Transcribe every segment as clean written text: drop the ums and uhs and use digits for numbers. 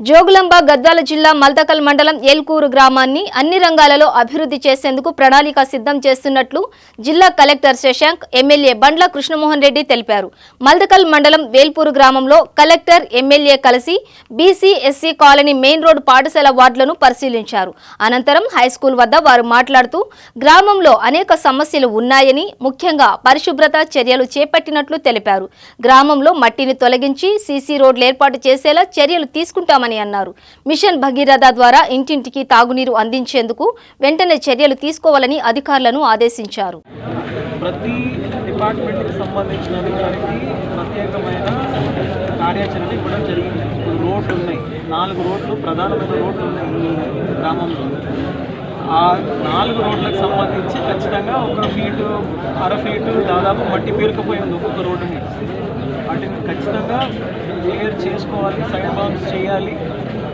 జోగులాంబ గద్వాల జిల్లా మల్దకల్ మండలం ఏల్కూరు గ్రామాన్ని అన్ని రంగాలలో అభివృద్ధి చేసేందుకు ప్రణాళిక సిద్ధం చేస్తున్నట్లు జిల్లా కలెక్టర్ శశాంక్ ఎమ్మెల్యే బండ్ల కృష్ణమోహన్ రెడ్డి తెలిపారు. మల్దకల్ మండలం వేల్పూరు గ్రామంలో కలెక్టర్ ఎమ్మెల్యే కలిసి BC SC colony main road పాఠశాల వార్డులను పరిశీలించారు. అనంతరం హైస్కూల్ వద్ద వారు మాట్లాడుతూ గ్రామంలో అనేక సమస్యలు ఉన్నాయని, ముఖ్యంగా పరిశుభ్రత చర్యలు చేపట్టినట్లు తెలిపారు. గ్రామంలో మట్టిని తొలగించి సీసీ రోడ్లు ఏర్పాటు చేసేలా చర్యలు తీసుకుంటామని అన్నారు. మిషన్ భగీరథ ద్వారా ఇంటింటికి తాగునీరు అందించేందుకు వెంటనే చర్యలు తీసుకోవాలని అధికారులను ఆదేశించారు. ప్రతి డిపార్ట్మెంట్కి సంబంధించిన అధికారికి ప్రత్యేకమైన కార్యాచరణ ఇవ్వడం జరిగింది. రోడ్లు ఉన్నాయి, 4 రోడ్లు ప్రధానమైన రోడ్లు ఉన్నాయి ఈ గ్రామంలో. ఆ 4 రోడ్లకు సంబంధించి ఖచ్చితంగా 1 ఫీటు 1/2 ఫీటు దాదాపు మట్టి పేరుకుపోయింది ఒక్కొక్క రోడ్డు మీద. వాటిని ఖచ్చితంగా క్లియర్ చేసుకోవాలి, సైడ్ బాంబ్స్ చేయాలి.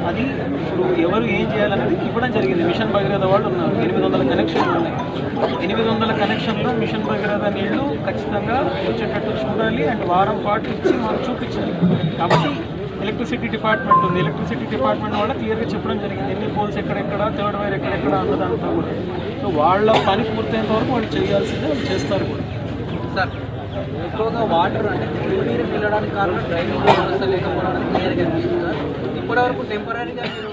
అది ఇప్పుడు ఎవరు ఏం చేయాలనేది ఇవ్వడం జరిగింది. మిషన్ భగీరథ వాళ్ళు ఉన్నారు, 800 కనెక్షన్లు ఉన్నాయి. 800 కనెక్షన్లో మిషన్ భగీరథ నీళ్లు ఖచ్చితంగా వచ్చేటట్టు చూడాలి అండ్ వారం పాటు ఇచ్చి మనం చూపించాలి. కాబట్టి ఎలక్ట్రిసిటీ డిపార్ట్మెంట్ ఉంది, ఎలక్ట్రిసిటీ డిపార్ట్మెంట్ వాళ్ళ క్లియర్గా చెప్పడం జరిగింది ఎన్ని పోల్స్ ఎక్కడెక్కడ, థర్డ్ వైర్ ఎక్కడెక్కడ అన్నదంతా కూడా. సో వాళ్ళ పని పూర్తయినంత వరకు వాళ్ళు చేయాల్సిందే, వాళ్ళు చేస్తారు కూడా. సార్, ఎక్కువగా వాటర్ అంటే నీరు వెళ్ళడానికి కారణం డ్రైనేజ్ వ్యవస్థ లేకపోవడానికి క్లియర్గా అనిపిస్తుంది సార్. ఇప్పటివరకు టెంపరీగా మీరు